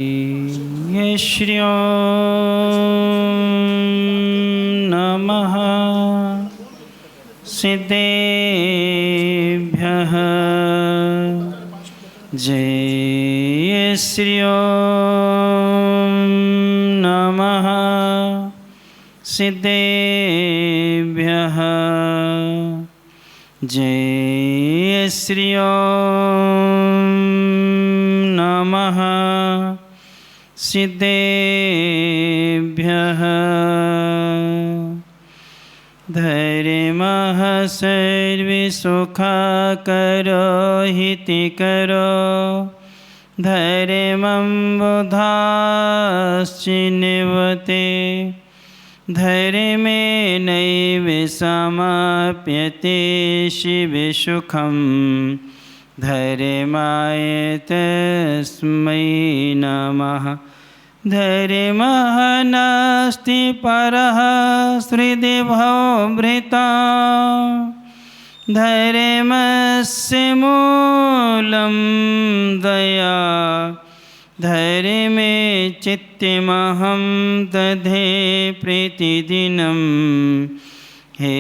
ये श्रियो नमः सिद्धेभ्यः जय श्रियो नमः सिद्धेभ्यः जय श्रियो नमः सिद्धेभ्यः धर्मः सर्वसुखकरो हितकरो धर्मं बुधाश्चिन्वते धर्मेणैव समाप्यते शिवसुखं धर्माय तस्मै नमः। धर्मः नास्ति परः हृदिभवभृता धर्मस्य मूलं दया धर्मे चित्तमहं दधे प्रतिदिनं हे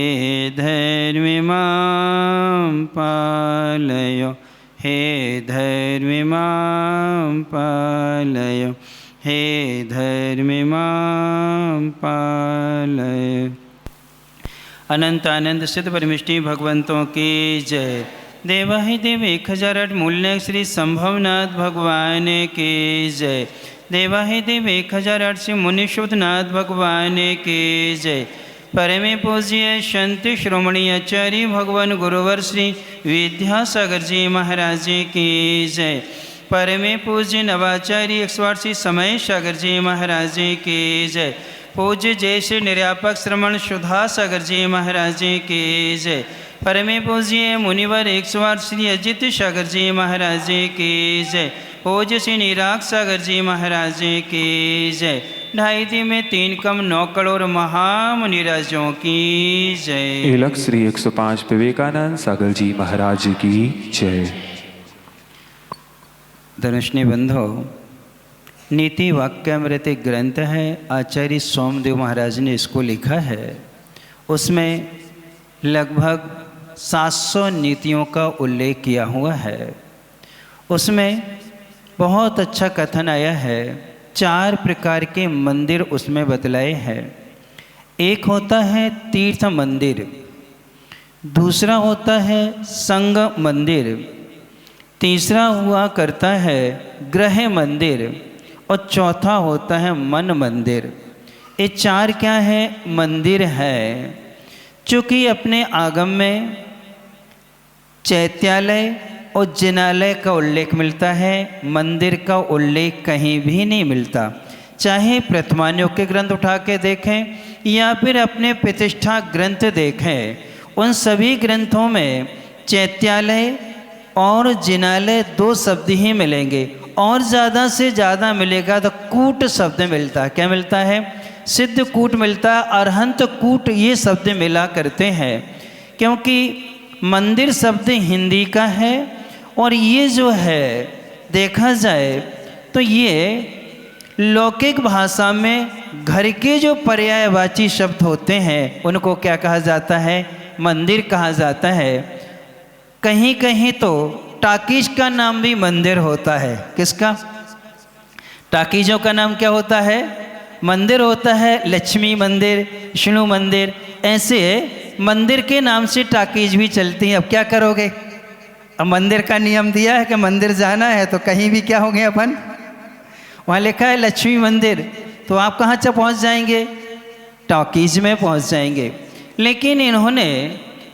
धर्म मां पालय हे धर्म मां पालय हे धर्म मां पालय। अनंत आनंद सिद्ध परमेष्टि भगवंतों की जय। देवाहि देव 1008 मूल्य श्री संभवनाथ भगवान की जय। देवाहि देव 1008 श्री मुनिशुद्धनाथ भगवान की जय। परमे पूज्य संत श्रोमणी आचार्य भगवान गुरुवर श्री विद्यासागर जी महाराज जी की जय। परमे पूज्य नवाचार्य 108 श्री समय सागर जी महाराज जी की जय। पूज्य जय श्री निर्यापक श्रमण सुधा सागर जी महाराज जी की जय। परमे पूज्य मुनिवर 108 श्री अजित सागर जी महाराज जी की जय। पूज्य श्री निराग सागर जी महाराज जी की जय। 2.5 में 3 कम 9 करोड़ महामुनिराजों की जय। एलक श्री 105 विवेकानंद सागर जी महाराज की जय। धनुष्णी बंधो, नीति वाक्यामृत एक ग्रंथ है, आचार्य सोमदेव महाराज ने इसको लिखा है। उसमें लगभग 700 नीतियों का उल्लेख किया हुआ है। उसमें बहुत अच्छा कथन आया है। 4 प्रकार के मंदिर उसमें बतलाए हैं। एक होता है तीर्थ मंदिर, दूसरा होता है संग मंदिर, तीसरा हुआ करता है गृह मंदिर और चौथा होता है मन मंदिर। ये 4 क्या है? मंदिर है। चूँकि अपने आगम में चैत्यालय और जिनालय का उल्लेख मिलता है, मंदिर का उल्लेख कहीं भी नहीं मिलता। चाहे प्रथमान्योग के ग्रंथ उठा के देखें या फिर अपने प्रतिष्ठा ग्रंथ देखें, उन सभी ग्रंथों में चैत्यालय और जिनालय 2 शब्द ही मिलेंगे और ज़्यादा से ज़्यादा मिलेगा तो कूट शब्द मिलता है। क्या मिलता है? सिद्ध कूट मिलता है, अरहंत कूट ये शब्द मिला करते हैं। क्योंकि मंदिर शब्द हिंदी का है और ये जो है देखा जाए तो ये लौकिक भाषा में घर के जो पर्यायवाची शब्द होते हैं उनको क्या कहा जाता है? मंदिर कहा जाता है। कहीं कहीं तो टाकीज का नाम भी मंदिर होता है। किसका? टाकीजों का नाम क्या होता है? मंदिर होता है। लक्ष्मी मंदिर, विष्णु मंदिर, ऐसे मंदिर के नाम से टाकीज भी चलती हैं। अब क्या करोगे? अब मंदिर का नियम दिया है कि मंदिर जाना है तो कहीं भी क्या होंगे अपन, वहाँ लिखा है लक्ष्मी मंदिर, तो आप कहाँ से पहुँच जाएंगे? टाकीज में पहुँच जाएंगे। लेकिन इन्होंने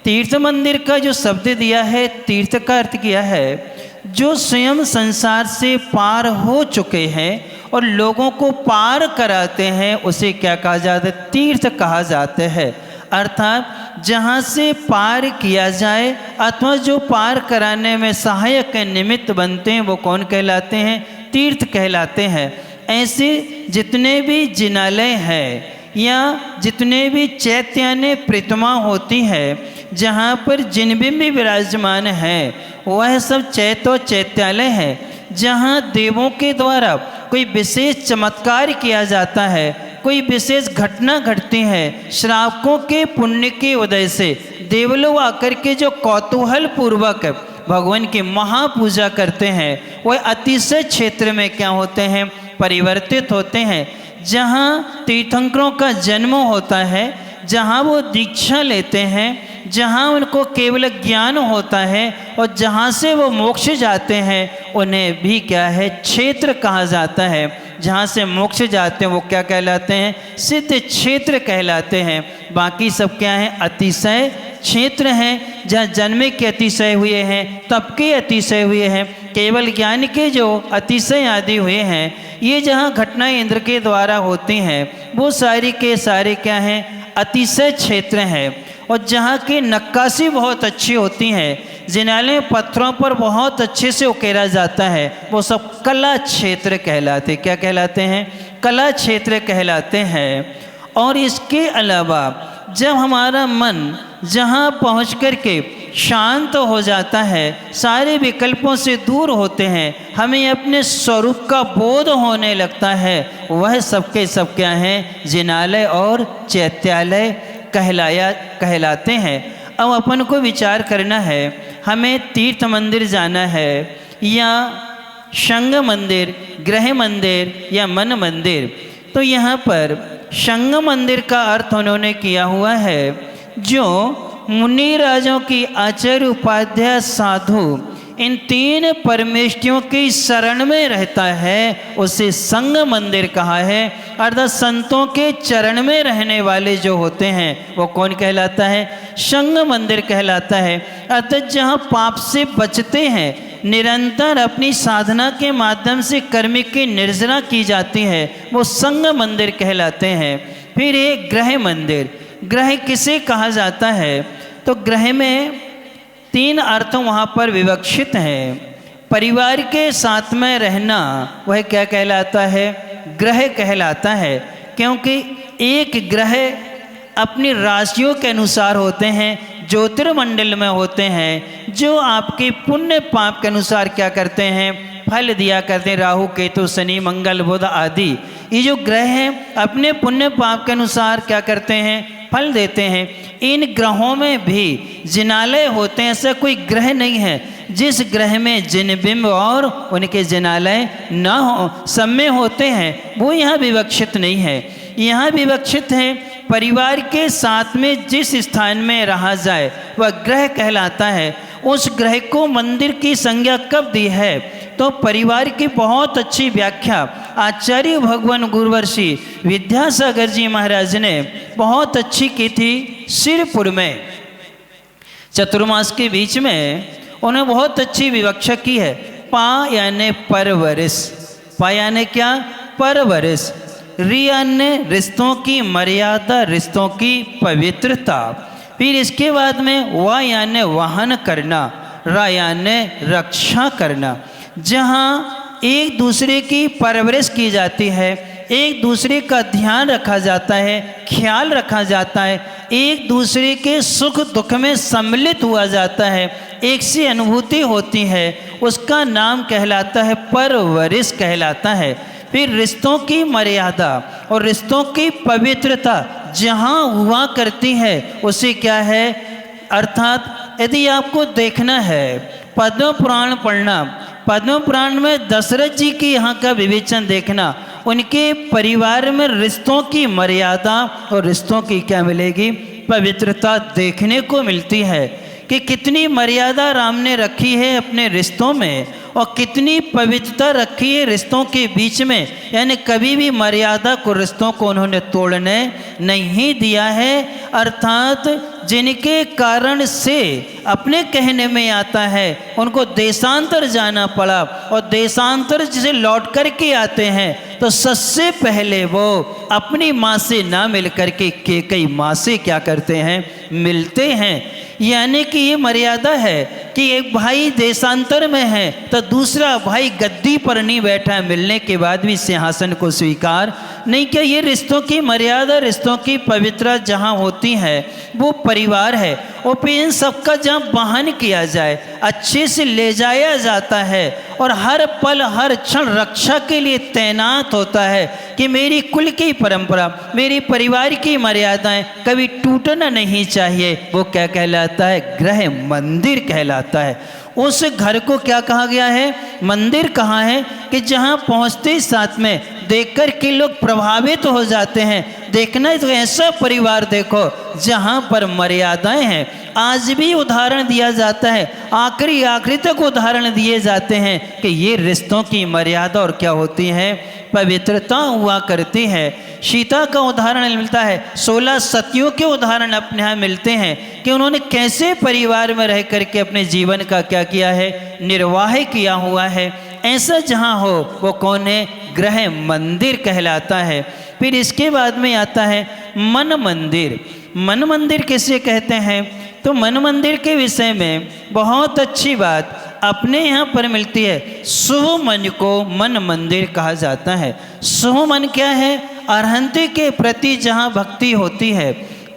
तीर्थ मंदिर का जो शब्द दिया है, तीर्थ का अर्थ किया है जो स्वयं संसार से पार हो चुके हैं और लोगों को पार कराते हैं, उसे क्या कहा जाता है? तीर्थ कहा जाता है। अर्थात जहाँ से पार किया जाए अथवा जो पार कराने में सहायक निमित्त बनते हैं वो कौन कहलाते हैं? तीर्थ कहलाते हैं। ऐसे जितने भी जिनालय हैं या जितने भी चैत्याने प्रतिमा होती है जहाँ पर जिनबिंब भी विराजमान है वह सब चैत्य और चैत्यालय है, जहाँ देवों के द्वारा कोई विशेष चमत्कार किया जाता है, कोई विशेष घटना घटती है, श्रावकों के पुण्य के उदय से देवलोक आकर के जो कौतूहल पूर्वक भगवान की महापूजा करते हैं, वह अतिशय क्षेत्र में क्या होते हैं, परिवर्तित होते हैं। जहाँ तीर्थंकरों का जन्म होता है, जहाँ वो दीक्षा लेते हैं, जहाँ उनको केवल ज्ञान होता है और जहाँ से वो मोक्ष जाते हैं, उन्हें भी क्या है, क्षेत्र कहा जाता है। जहाँ से मोक्ष जाते हैं वो क्या कहलाते हैं, सिद्ध क्षेत्र कहलाते हैं। बाकी सब क्या है, अतिशय क्षेत्र हैं। जहाँ जन्म के अतिशय हुए हैं, तप के अतिशय हुए हैं, केवल ज्ञान के जो अतिशय आदि हुए हैं, ये जहाँ घटनाएं इंद्र के द्वारा होती हैं, वो सारी के सारे क्या हैं, अतिशय क्षेत्र हैं। और जहाँ की नक्काशी बहुत अच्छी होती है, जिनालय पत्थरों पर बहुत अच्छे से उकेरा जाता है, वो सब कला क्षेत्र कहलाते, क्या कहलाते हैं, कला क्षेत्र कहलाते हैं। और इसके अलावा जब हमारा मन जहाँ पहुँच कर के शांत हो जाता है, सारे विकल्पों से दूर होते हैं, हमें अपने स्वरूप का बोध होने लगता है, वह सबके सब क्या हैं, जिनालय और चैत्यालय कहलाते हैं। अब अपन को विचार करना है, हमें तीर्थ मंदिर जाना है या शंग मंदिर, गृह मंदिर या मन मंदिर। तो यहाँ पर शंग मंदिर का अर्थ उन्होंने किया हुआ है, जो मुनि राजों की आचार्य उपाध्याय साधु इन तीन परमेष्ठियों की शरण में रहता है, उसे संग मंदिर कहा है। अर्थात संतों के चरण में रहने वाले जो होते हैं, वो कौन कहलाता है, संग मंदिर कहलाता है। अर्थात जहाँ पाप से बचते हैं, निरंतर अपनी साधना के माध्यम से कर्म की निर्जना की जाती है, वो संग मंदिर कहलाते हैं। फिर एक गृह मंदिर, गृह किसे कहा जाता है, तो गृह में तीन अर्थ वहाँ पर विवक्षित हैं। परिवार के साथ में रहना, वह क्या कहलाता है, ग्रह कहलाता है। क्योंकि एक ग्रह अपनी राशियों के अनुसार होते हैं, ज्योतिर्मंडल में होते हैं, जो आपके पुण्य पाप के अनुसार क्या करते हैं, फल दिया करते हैं। राहु केतु शनि मंगल बुध आदि ये जो ग्रह हैं, अपने पुण्य पाप के अनुसार क्या करते हैं, फल देते हैं। इन ग्रहों में भी जिनालय होते हैं, ऐसा कोई ग्रह नहीं है जिस ग्रह में जिन बिंब और उनके जिनालय न हो, सब में होते हैं, वो यहाँ विवक्षित नहीं है। यहाँ विवक्षित है परिवार के साथ में जिस स्थान में रहा जाए, वह ग्रह कहलाता है। उस ग्रह को मंदिर की संज्ञा कब दी है, तो परिवार की बहुत अच्छी व्याख्या आचार्य भगवान गुरुवर्षि विद्यासागर जी महाराज ने बहुत अच्छी की थी। सिरपुर में चतुर्मास के बीच में उन्होंने बहुत अच्छी विवक्षा की है। पा यानी परवरिश, पा यानी क्या, परवरिश। रि यानी रिश्तों की मर्यादा, रिश्तों की पवित्रता। फिर इसके बाद में वा यानी वाहन करना, रा यानी रक्षा करना। जहाँ एक दूसरे की परवरिश की जाती है, एक दूसरे का ध्यान रखा जाता है, ख्याल रखा जाता है, एक दूसरे के सुख दुख में सम्मिलित हुआ जाता है, एक सी अनुभूति होती है, उसका नाम कहलाता है परवरिश कहलाता है। फिर रिश्तों की मर्यादा और रिश्तों की पवित्रता जहाँ हुआ करती है, उसे क्या है, अर्थात यदि आपको देखना है पद्म पुराण पढ़ना, पद्म पुराण में दशरथ जी की यहाँ का विवेचन देखना, उनके परिवार में रिश्तों की मर्यादा और रिश्तों की क्या मिलेगी, पवित्रता देखने को मिलती है कि कितनी मर्यादा राम ने रखी है अपने रिश्तों में और कितनी पवित्रता रखी है रिश्तों के बीच में। यानी कभी भी मर्यादा को, रिश्तों को उन्होंने तोड़ने नहीं दिया है। अर्थात जिनके कारण से अपने कहने में आता है उनको देशांतर जाना पड़ा और देशांतर जिसे लौट कर के आते हैं तो सबसे पहले वो अपनी माँ से ना मिल कर के कई माँ से क्या करते हैं, मिलते हैं। यानी कि ये मर्यादा है कि एक भाई देशांतर में है तो दूसरा भाई गद्दी पर नहीं बैठा है, मिलने के बाद भी सिंहासन को स्वीकार नहीं किया। ये रिश्तों की मर्यादा, रिश्तों की पवित्रता जहाँ होती है वो परिवार है। और फिर इन सबका जहाँ वहन किया जाए, अच्छे से ले जाया जाता है और हर पल हर क्षण रक्षा के लिए तैनात होता है कि मेरी कुल की परंपरा, मेरी परिवार की मर्यादाएं कभी टूटना नहीं चाहिए। वो क्या कहलाता है? गृह मंदिर कहलाता है। उस घर को क्या कहा गया है? मंदिर कहा है कि जहाँ पहुँचते साथ में देखकर के लोग प्रभावित हो जाते हैं। देखना है तो ऐसा परिवार देखो जहाँ पर मर्यादाएं हैं। आज भी उदाहरण दिया जाता है, आखिरी तक उदाहरण दिए जाते हैं कि ये रिश्तों की मर्यादा और क्या होती है? पवित्रता हुआ करती है। सीता का उदाहरण मिलता है, 16 सतियों के उदाहरण अपने यहाँ मिलते हैं कि उन्होंने कैसे परिवार में रह करके अपने जीवन का क्या किया है? निर्वाह किया हुआ है। ऐसा जहाँ हो वो कौन है? गृह मंदिर कहलाता है। फिर इसके बाद में आता है मन मंदिर। मन मंदिर किसे कहते हैं? तो मन मंदिर के विषय में बहुत अच्छी बात अपने यहाँ पर मिलती है। शुभ मन को मन मंदिर कहा जाता है। शुभ मन क्या है? अरहंत के प्रति जहाँ भक्ति होती है,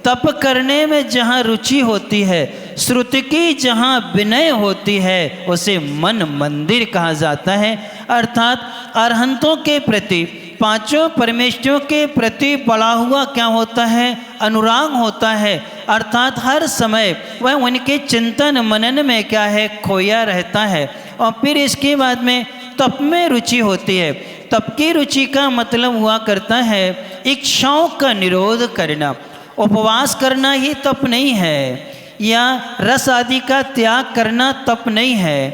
तप करने में जहाँ रुचि होती है, श्रुति की जहाँ विनय होती है, उसे मन मंदिर कहा जाता है। अर्थात अरहंतों के प्रति, पांचों परमेश्वरों के प्रति पड़ा हुआ क्या होता है? अनुराग होता है। अर्थात हर समय वह उनके चिंतन मनन में क्या है? खोया रहता है। और फिर इसके बाद में तप में रुचि होती है। तप की रुचि का मतलब हुआ करता है इच्छाओं का निरोध करना। उपवास करना ही तप नहीं है, या रस आदि का त्याग करना तप नहीं है।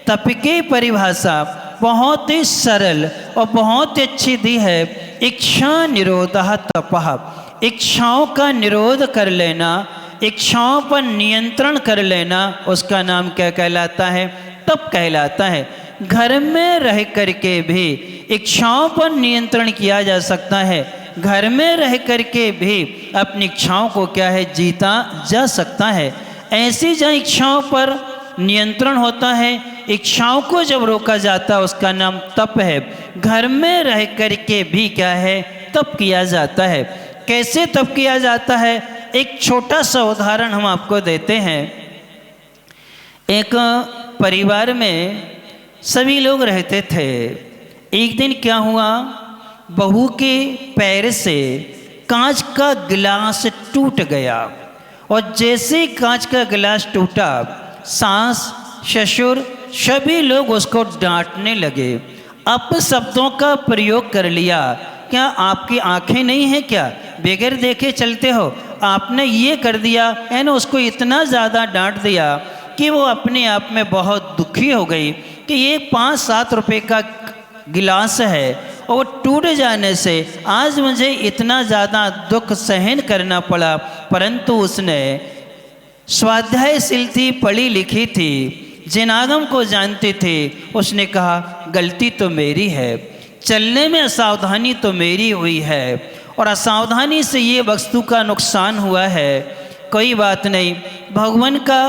तप की परिभाषा बहुत ही सरल और बहुत ही अच्छी दी है। इच्छा निरोधः तपः। इच्छाओं का निरोध कर लेना, इच्छाओं पर नियंत्रण कर लेना, उसका नाम क्या कहलाता है? तप कहलाता है। घर में रह करके भी इच्छाओं पर नियंत्रण किया जा सकता है। घर में रह करके भी अपनी इच्छाओं को क्या है? जीता जा सकता है। ऐसी जहाँ इच्छाओं पर नियंत्रण होता है, इच्छाओं को जब रोका जाता है, उसका नाम तप है। घर में रह करके भी क्या है? तप किया जाता है। कैसे तप किया जाता है? एक छोटा सा उदाहरण हम आपको देते हैं। एक परिवार में सभी लोग रहते थे। एक दिन क्या हुआ? बहू के पैर से कांच का गिलास टूट गया, और जैसे कांच का गिलास टूटा, सास, ससुर सभी लोग उसको डांटने लगे। अपशब्दों का प्रयोग कर लिया। क्या आपकी आंखें नहीं हैं क्या? बगैर देखे चलते हो? आपने ये कर दिया। यानी उसको इतना ज़्यादा डांट दिया कि वो अपने आप में बहुत दुखी हो गई कि ये 5-7 रुपए का गिलास है और वो टूट जाने से आज मुझे इतना ज़्यादा दुख सहन करना पड़ा। परंतु उसने स्वाध्यायशील थी, पढ़ी लिखी थी, जिन आगम को जानती थी। उसने कहा गलती तो मेरी है, चलने में असावधानी तो मेरी हुई है, और असावधानी से ये वस्तु का नुकसान हुआ है। कोई बात नहीं, भगवान का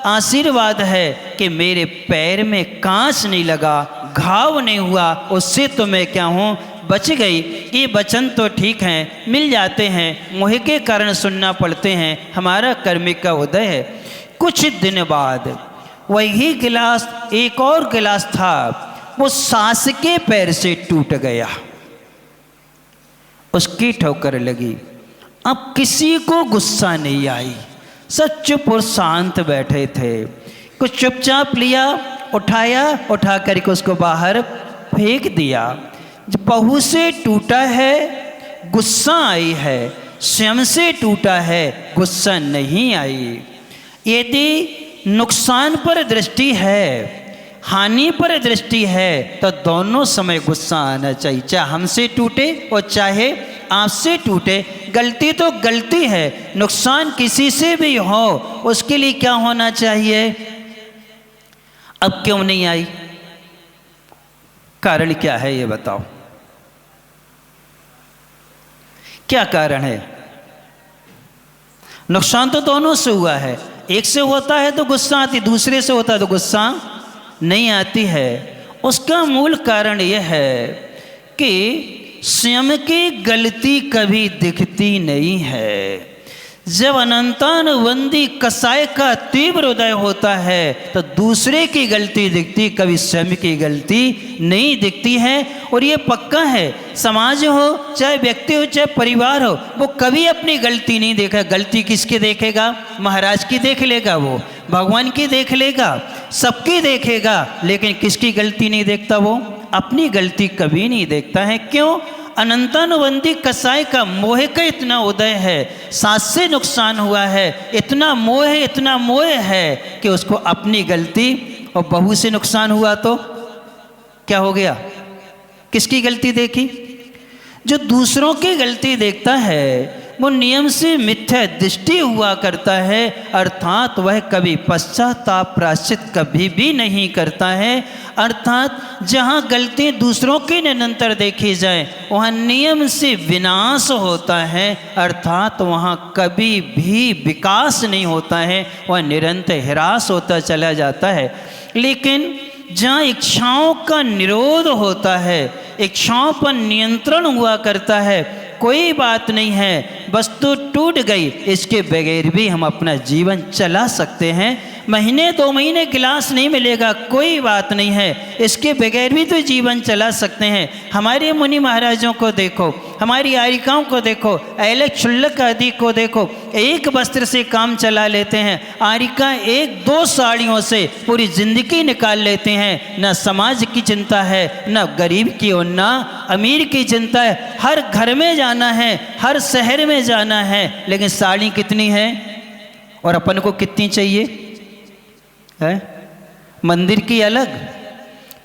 आशीर्वाद है कि मेरे पैर में कांच नहीं लगा, घाव नहीं हुआ, उससे तो मैं क्या हूँ? बच गई। ये वचन तो ठीक हैं, मिल जाते हैं, मोह के कारण सुनना पड़ते हैं। हमारा कर्मिक का उदय है। कुछ दिन बाद वही गिलास, एक और गिलास था, वो सास के पैर से टूट गया। उसकी ठोकर लगी। अब किसी को गुस्सा नहीं आई, सब चुप और शांत बैठे थे। कुछ चुपचाप लिया, उठाया, उठा करके उसको बाहर फेंक दिया। जब बहू से टूटा है, गुस्सा आई है, स्वयं से टूटा है, गुस्सा नहीं आई। यदि नुकसान पर दृष्टि है, हानि पर दृष्टि है, तो दोनों समय गुस्सा आना चाहिए। चाहे हमसे टूटे और चाहे आपसे टूटे, गलती तो गलती है। नुकसान किसी से भी हो, उसके लिए क्या होना चाहिए? अब क्यों नहीं आई? कारण क्या है ये बताओ? क्या कारण है? नुकसान तो दोनों से हुआ है। एक से होता है तो गुस्सा आती, दूसरे से होता है तो गुस्सा नहीं आती है। उसका मूल कारण यह है कि स्वयं की गलती कभी दिखती नहीं है। जब अनंतानुबंधी कसाय का तीव्र उदय होता है तो दूसरे की गलती दिखती, कभी स्वयं की गलती नहीं दिखती है। और ये पक्का है, समाज हो चाहे व्यक्ति हो चाहे परिवार हो, वो कभी अपनी गलती नहीं देखा। गलती किसकी देखेगा? महाराज की देख लेगा, वो भगवान की देख लेगा, सबकी देखेगा, लेकिन किसकी गलती नहीं देखता? वो अपनी गलती कभी नहीं देखता है। क्यों? अनंतानुबंधी कसाय का मोह का इतना उदय है, सास से नुकसान हुआ है, इतना मोह है कि उसको अपनी गलती, और बहू से नुकसान हुआ तो क्या हो गया? किसकी गलती देखी? जो दूसरों की गलती देखता है वो नियम से मिथ्या दृष्टि हुआ करता है, अर्थात वह कभी पश्चाताप प्रायश्चित कभी भी नहीं करता है। अर्थात जहाँ गलती दूसरों की निरंतर देखी जाए वहाँ नियम से विनाश होता है, अर्थात वहाँ कभी भी विकास नहीं होता है, वह निरंतर ह्रास होता चला जाता है। लेकिन जहाँ इच्छाओं का निरोध होता है, इच्छाओं पर नियंत्रण हुआ करता है, कोई बात नहीं है, वस्तु टूट गई, इसके बगैर भी हम अपना जीवन चला सकते हैं। महीने 2 महीने गिलास नहीं मिलेगा, कोई बात नहीं है, इसके बगैर भी तो जीवन चला सकते हैं। हमारे मुनि महाराजों को देखो, हमारी आरिकाओं को देखो, अहले क्षुल्लक आदि को देखो, एक वस्त्र से काम चला लेते हैं। आरिका 1-2 साड़ियों से पूरी जिंदगी निकाल लेते हैं। न समाज की चिंता है, न गरीब की और न अमीर की चिंता है। हर घर में जाना है, हर शहर में जाना है, लेकिन साड़ी कितनी है और अपन को कितनी चाहिए है? मंदिर की अलग,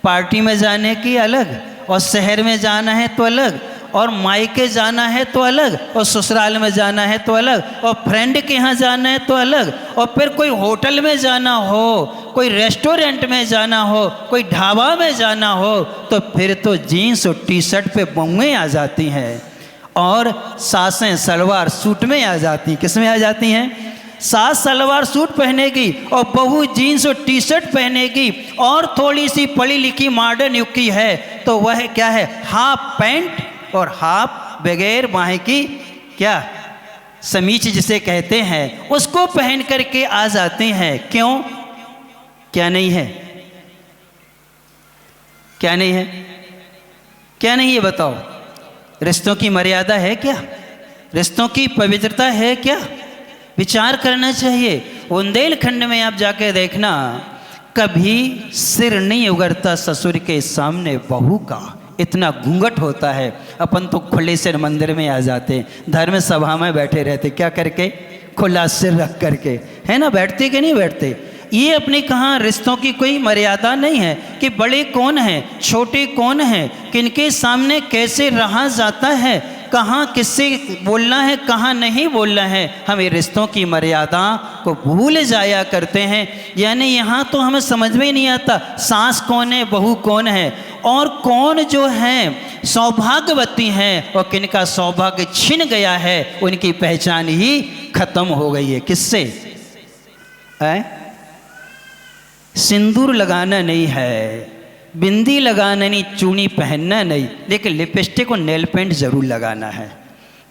पार्टी में जाने की अलग, और शहर में जाना है तो अलग, और मायके जाना है तो अलग, और ससुराल में जाना है तो अलग, और फ्रेंड के यहाँ जाना है तो अलग, और फिर कोई होटल में जाना हो, कोई रेस्टोरेंट में जाना हो, कोई ढाबा में जाना हो, तो फिर तो जीन्स और टी-शर्ट पे बहुएं आ जाती हैं, और सासें सलवार सूट में आ जाती हैं। किस में आ जाती हैं? सास सलवार सूट पहनेगी और बहू जीन्स और टी-शर्ट पहनेगी, और थोड़ी सी पढ़ी लिखी मॉडर्न युग की है तो वह क्या है? हाफ पैंट और हाफ बगैर बाहें की क्या समीच जिसे कहते हैं, उसको पहन करके आ जाते हैं। क्यों? क्या नहीं है? क्या नहीं है? क्या नहीं है बताओ? रिश्तों की मर्यादा है क्या? रिश्तों की पवित्रता है क्या? विचार करना चाहिए। बुंदेलखंड में आप जाके देखना, कभी सिर नहीं उगरता ससुर के सामने बहू का, इतना घूंघट होता है। अपन तो खुले सिर मंदिर में आ जाते, धर्म सभा में बैठे रहते, क्या करके? खुला सिर रख करके, है ना? बैठते कि नहीं बैठते? ये अपने कहाँ रिश्तों की कोई मर्यादा नहीं है कि बड़े कौन हैं, छोटे कौन हैं, किनके सामने कैसे रहा जाता है, कहाँ किससे बोलना है, कहाँ नहीं बोलना है। हम ये रिश्तों की मर्यादा को भूल जाया करते हैं। यानी यहाँ तो हमें समझ में नहीं आता सास कौन है, बहू कौन है, और कौन जो हैं सौभाग्यवती हैं और किनका सौभाग्य छिन गया है, उनकी पहचान ही खत्म हो गई है। किससे? सिंदूर लगाना नहीं है, बिंदी लगाना नहीं, चूड़ी पहनना नहीं, लेकिन लिपस्टिक और नेल पेंट जरूर लगाना है।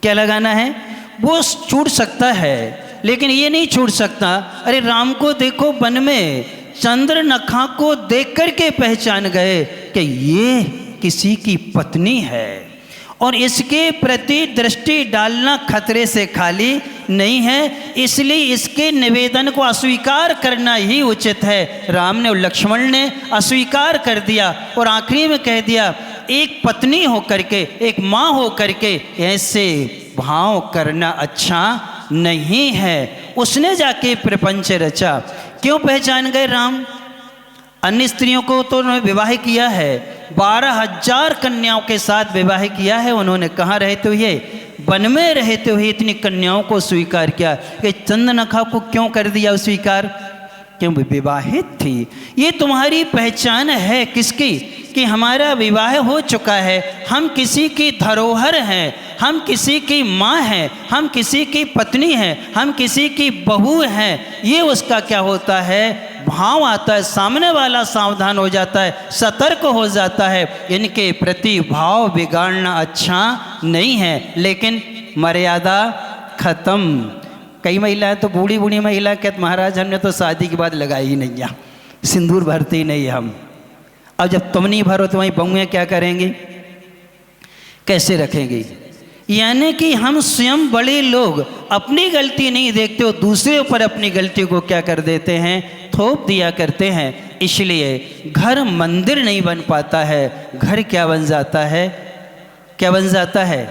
क्या लगाना है? वो छूट सकता है, लेकिन ये नहीं छूट सकता। अरे राम को देखो वन में, चंद्रनखा को देख करके पहचान गए कि ये किसी की पत्नी है, और इसके प्रति दृष्टि डालना खतरे से खाली नहीं है, इसलिए इसके निवेदन को अस्वीकार करना ही उचित है। राम ने और लक्ष्मण ने अस्वीकार कर दिया और आखिरी में कह दिया, एक पत्नी हो करके, एक माँ हो करके ऐसे भाव करना अच्छा नहीं है। उसने जाके प्रपंच रचा। क्यों पहचान गए राम? अन्य स्त्रियों को तो उन्होंने विवाह किया है, 12,000 कन्याओं के साथ विवाह किया है उन्होंने। कहाँ रहते हुए? वन में रहते हुए इतनी कन्याओं को स्वीकार किया। कि चंद्रनखा को क्यों कर दिया स्वीकार? क्यों? विवाहित थी। ये तुम्हारी पहचान है किसकी? कि हमारा विवाह हो चुका है, हम किसी की धरोहर हैं, हम किसी की माँ हैं, हम किसी की पत्नी हैं, हम किसी की बहू हैं। ये उसका क्या होता है? भाव आता है। सामने वाला सावधान हो जाता है, सतर्क हो जाता है। इनके प्रति भाव बिगाड़ना अच्छा नहीं है, लेकिन मर्यादा खत्म। कई महिलाएं तो बूढ़ी बूढ़ी महिला कहते महाराज हमने तो शादी के बाद लगाई ही नहीं है, सिंदूर भरते ही नहीं हम। अब जब तुम नहीं भरो तो वहीं बहुएं क्या करेंगी, कैसे रखेंगी? यानी कि हम स्वयं बड़े लोग अपनी गलती नहीं देखते हो, दूसरे ऊपर अपनी गलती को क्या कर देते हैं, थोप दिया करते हैं। इसलिए घर मंदिर नहीं बन पाता है, घर क्या बन जाता है, क्या बन जाता है,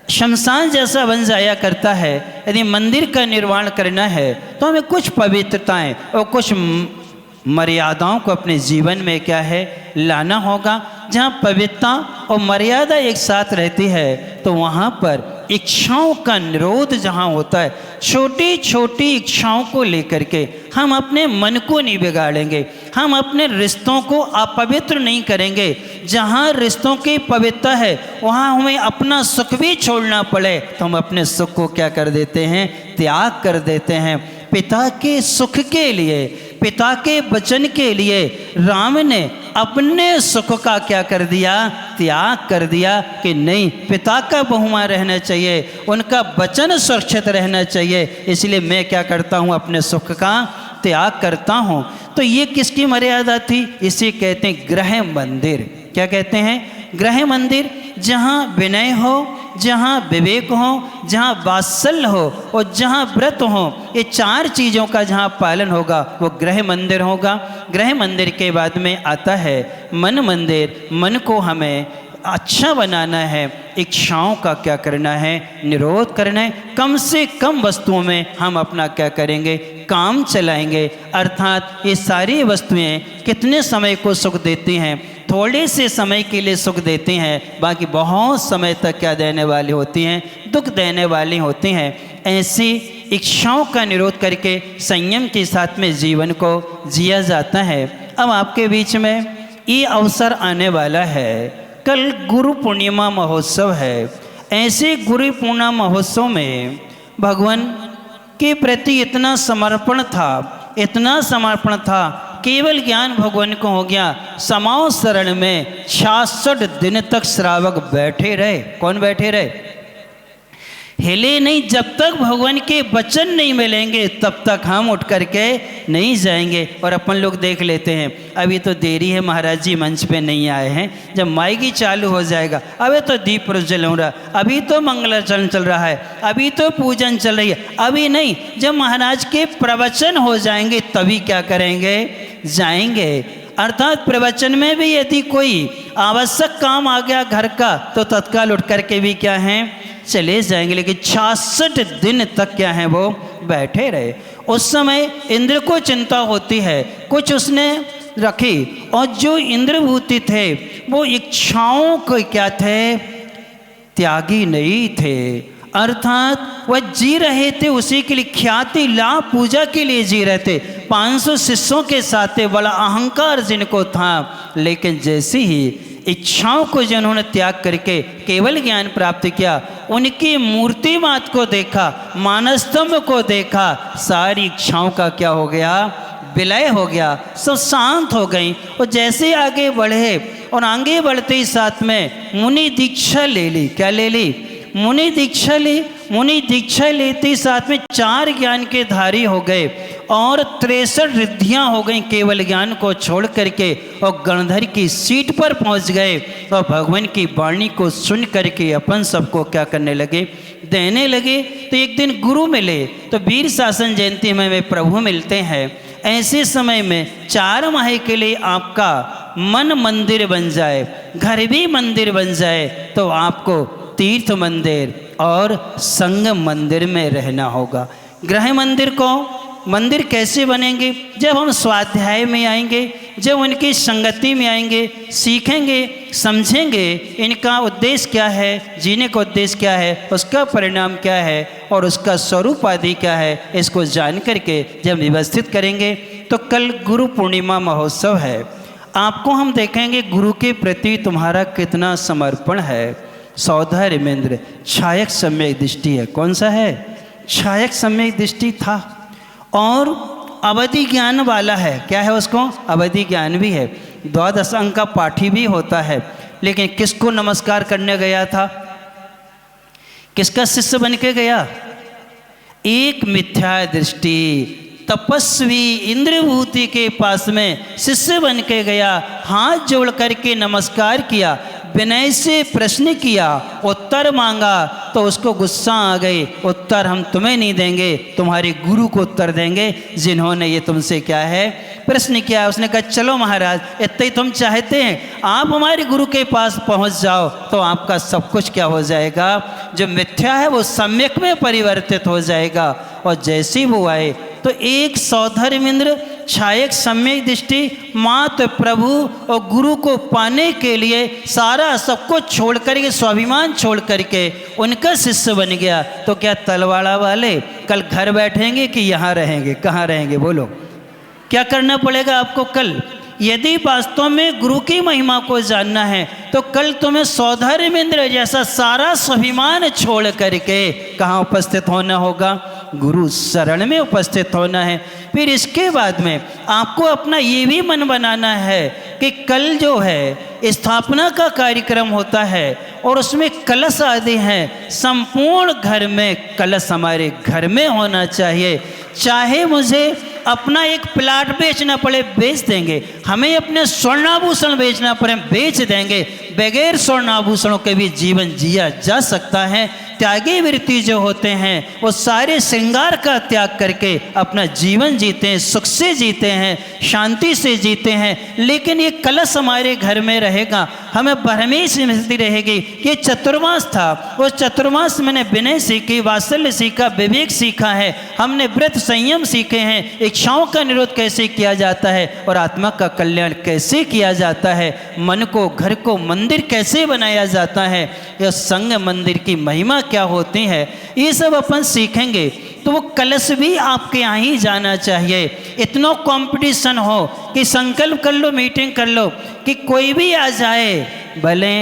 शमशान जैसा बन जाया करता है। यदि मंदिर का निर्माण करना है तो हमें कुछ पवित्रताएं और कुछ मर्यादाओं को अपने जीवन में क्या है लाना होगा। जहाँ पवित्रता और मर्यादा एक साथ रहती है तो वहाँ पर इच्छाओं का निरोध जहाँ होता है, छोटी छोटी इच्छाओं को लेकर के हम अपने मन को नहीं बिगाड़ेंगे, हम अपने रिश्तों को अपवित्र नहीं करेंगे। जहाँ रिश्तों की पवित्रता है वहाँ हमें अपना सुख भी छोड़ना पड़े तो हम अपने सुख को क्या कर देते हैं, त्याग कर देते हैं। पिता के सुख के लिए, पिता के वचन के लिए राम ने अपने सुख का क्या कर दिया, त्याग कर दिया कि नहीं, पिता का बहुमा रहना चाहिए, उनका वचन सुरक्षित रहना चाहिए, इसलिए मैं क्या करता हूँ, अपने सुख का त्याग करता हूँ। तो ये किसकी मर्यादा थी? इसे कहते हैं गृह मंदिर। क्या कहते हैं? गृह मंदिर। जहाँ विनय हो, जहाँ विवेक हो, जहाँ वात्सल्य हो और जहाँ व्रत हो, ये चार चीज़ों का जहाँ पालन होगा वो गृह मंदिर होगा। गृह मंदिर के बाद में आता है मन मंदिर। मन को हमें अच्छा बनाना है, इच्छाओं का क्या करना है, निरोध करना है। कम से कम वस्तुओं में हम अपना क्या करेंगे, काम चलाएंगे। अर्थात ये सारी वस्तुएं कितने समय को सुख देती हैं, थोड़े से समय के लिए सुख देती हैं, बाकी बहुत समय तक क्या देने वाली होती हैं, दुख देने वाली होती हैं। ऐसी इच्छाओं का निरोध करके संयम के साथ में जीवन को जिया जाता है। अब आपके बीच में ये अवसर आने वाला है, कल गुरु पूर्णिमा महोत्सव है। ऐसे गुरु पूर्णिमा महोत्सव में भगवान के प्रति इतना समर्पण था, इतना समर्पण था, केवल ज्ञान भगवान को हो गया। समाओ शरण में 66 दिन तक श्रावक बैठे रहे। कौन बैठे रहे? हिले नहीं। जब तक भगवान के वचन नहीं मिलेंगे तब तक हम उठ करके नहीं जाएंगे। और अपन लोग देख लेते हैं, अभी तो देरी है, महाराज जी मंच पे नहीं आए हैं। जब माइकी चालू हो जाएगा, अभी तो दीप प्रज्वलन हो रहा, अभी तो मंगलाचरण चल रहा है, अभी तो पूजन चल रही है, अभी नहीं। जब महाराज के प्रवचन हो जाएंगे तभी क्या करेंगे, जाएंगे। अर्थात प्रवचन में भी यदि कोई आवश्यक काम आ गया घर का तो तत्काल उठ करके भी क्या है, चले जाएंगे। लेकिन 66 दिन तक क्या है, वो बैठे रहे। उस समय इंद्र को चिंता होती है, कुछ उसने रखी, और जो इंद्रभूति थे वो इच्छाओं को क्या थे, त्यागी नहीं थे। अर्थात वह जी रहे थे उसी के लिए, ख्याति लाभ पूजा के लिए जी रहे थे। 500 शिष्यों के साथ बड़ा अहंकार जिनको था, लेकिन जैसे ही इच्छाओं को जिन्होंने त्याग करके केवल ज्ञान प्राप्त किया, उनकी मूर्तिमात को देखा, मानस्तंभ को देखा, सारी इच्छाओं का क्या हो गया, विलय हो गया, सब शांत हो गई। और जैसे आगे बढ़े और आगे बढ़ते ही साथ में मुनि दीक्षा ले ली। क्या ले ली? मुनि दीक्षा ली। मुनि दीक्षा लेते ही साथ में 4 ज्ञान के धारी हो गए और 63 रिद्धियाँ हो गई केवल ज्ञान को छोड़ करके, और गणधर की सीट पर पहुंच गए और भगवान की वाणी को सुन करके अपन सबको क्या करने लगे, देने लगे। तो एक दिन गुरु मिले, तो वीर शासन जयंती में वे प्रभु मिलते हैं। ऐसे समय में 4 माह के लिए आपका मन मंदिर बन जाए, घर भी मंदिर बन जाए, तो आपको तीर्थ मंदिर और संगम मंदिर में रहना होगा। गृह मंदिर को मंदिर कैसे बनेंगे? जब हम स्वाध्याय में आएंगे, जब उनकी संगति में आएंगे, सीखेंगे, समझेंगे इनका उद्देश्य क्या है, जीने का उद्देश्य क्या है, उसका परिणाम क्या है और उसका स्वरूप आदि क्या है, इसको जान करके जब व्यवस्थित करेंगे। तो कल गुरु पूर्णिमा महोत्सव है। आपको हम देखेंगे गुरु के प्रति तुम्हारा कितना समर्पण है। सौधर्मेंद्र छायक सम्यक दृष्टि है। कौन सा है? छायक सम्यक दृष्टि था। और अवधि ज्ञान वाला है। क्या है उसको? अवधि ज्ञान भी है। 12 अंक का पाठी भी होता है। लेकिन किसको नमस्कार करने गया था? किसका शिष्य बन के गया? एक मिथ्या दृष्टि तपस्वी इंद्रभूति के पास में शिष्य बन के गया, हाथ जोड़ करके नमस्कार किया, विनय से प्रश्न किया, उत्तर मांगा तो उसको गुस्सा आ गई। उत्तर हम तुम्हें नहीं देंगे, तुम्हारे गुरु को उत्तर देंगे जिन्होंने ये तुमसे क्या है प्रश्न किया। उसने कहा चलो महाराज, इतना ही तुम चाहते हैं, आप हमारे गुरु के पास पहुंच जाओ तो आपका सब कुछ क्या हो जाएगा, जो मिथ्या है वो सम्यक में परिवर्तित हो जाएगा। और जैसे वो आए तो एक सौधर्मेंद्र छायक सम्यक दृष्टि मात प्रभु और गुरु को पाने के लिए सारा सब कुछ छोड़ करके, स्वाभिमान छोड़ करके उनका शिष्य बन गया। तो क्या तलवाड़ा वाले कल घर बैठेंगे कि यहाँ रहेंगे? कहाँ रहेंगे बोलो? क्या करना पड़ेगा आपको कल? यदि वास्तव में गुरु की महिमा को जानना है तो कल तुम्हें सौधर्मेंद्र जैसा सारा स्वाभिमान छोड़ करके कहाँ उपस्थित होना होगा? गुरु शरण में उपस्थित होना है। फिर इसके बाद में आपको अपना ये भी मन बनाना है कि कल जो है स्थापना का कार्यक्रम होता है और उसमें कलश आदि हैं, संपूर्ण घर में कलश हमारे घर में होना चाहिए। चाहे मुझे अपना एक प्लाट बेचना पड़े बेच देंगे, हमें अपने स्वर्णाभूषण बेचना पड़े बेच देंगे, बगैर स्वर्णाभूषणों के भी जीवन जिया जा सकता है। त्यागी वृत्ति जो होते हैं वो सारे श्रृंगार का त्याग करके अपना जीवन जीते हैं, सुख से जीते हैं, शांति से जीते हैं। लेकिन ये कलश हमारे घर में रहेगा, हमें भरमेश मिलती रहेगी। ये चतुर्मास था, उस चतुर्मास मैंने विनय सीखी, वात्सल्य सीखा, विवेक सीखा है, हमने व्रत संयम सीखे हैं, इच्छाओं का निरोध कैसे किया जाता है और आत्मा का कल्याण कैसे किया जाता है, मन को घर को मंदिर कैसे बनाया जाता है, यह संग मंदिर की महिमा क्या होती है, ये सब अपन सीखेंगे। तो वो कलश भी आपके यहाँ ही जाना चाहिए। इतना कंपटीशन हो कि संकल्प कर लो, मीटिंग कर लो कि कोई भी आ जाए, भले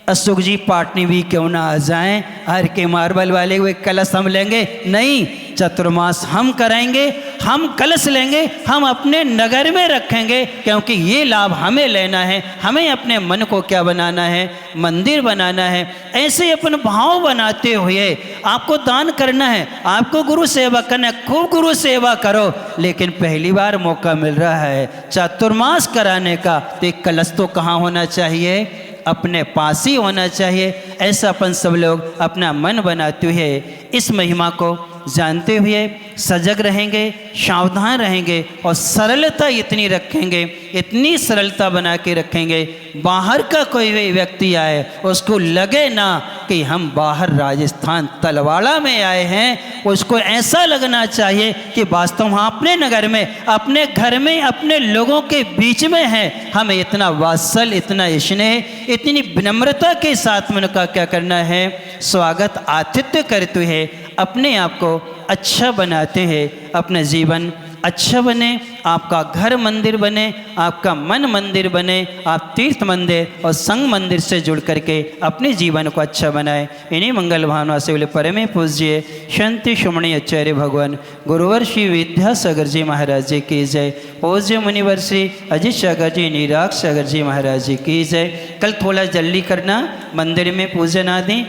अशोक जी पाटनी भी क्यों ना आ जाएं, हर के मार्बल वाले वे कलश हम लेंगे नहीं, चतुर्मास हम कराएंगे, हम कलश लेंगे, हम अपने नगर में रखेंगे, क्योंकि ये लाभ हमें लेना है। हमें अपने मन को क्या बनाना है? मंदिर बनाना है। ऐसे अपन भाव बनाते हुए आपको दान करना है, आपको गुरु सेवा करना है, खूब गुरु सेवा करो। लेकिन पहली बार मौका मिल रहा है चतुर्मास कराने का, तो एक कलश तो कहाँ होना चाहिए? अपने पास ही होना चाहिए। ऐसा अपन सब लोग अपना मन बनाते हुए इस महिमा को जानते हुए सजग रहेंगे, सावधान रहेंगे और सरलता इतनी रखेंगे, इतनी सरलता बना के रखेंगे, बाहर का कोई भी व्यक्ति आए उसको लगे ना कि हम बाहर राजस्थान तलवाड़ा में आए हैं। उसको ऐसा लगना चाहिए कि वास्तव हम अपने नगर में, अपने घर में, अपने लोगों के बीच में हैं। हमें इतना वात्सल, इतना स्नेह, इतनी विनम्रता के साथ में उनका क्या करना है? स्वागत आतिथ्य करते हैं, अपने आप को अच्छा बनाते हैं, अपना जीवन अच्छा बने, आपका घर मंदिर बने, आपका मन मंदिर बने, आप तीर्थ मंदिर और संग मंदिर से जुड़ करके अपने जीवन को अच्छा बनाए। इन्हीं मंगल भावना से बोले परमे पूज्य शांति सुमणि आचार्य भगवान गुरुवर श्री विद्यासागर जी महाराज जी की जय। पूज्य मुनिवर श्री अजित सागर जी, निराग सागर जी महाराज जी की जय। कल थोड़ा जल्दी करना, मंदिर में पूजन आदि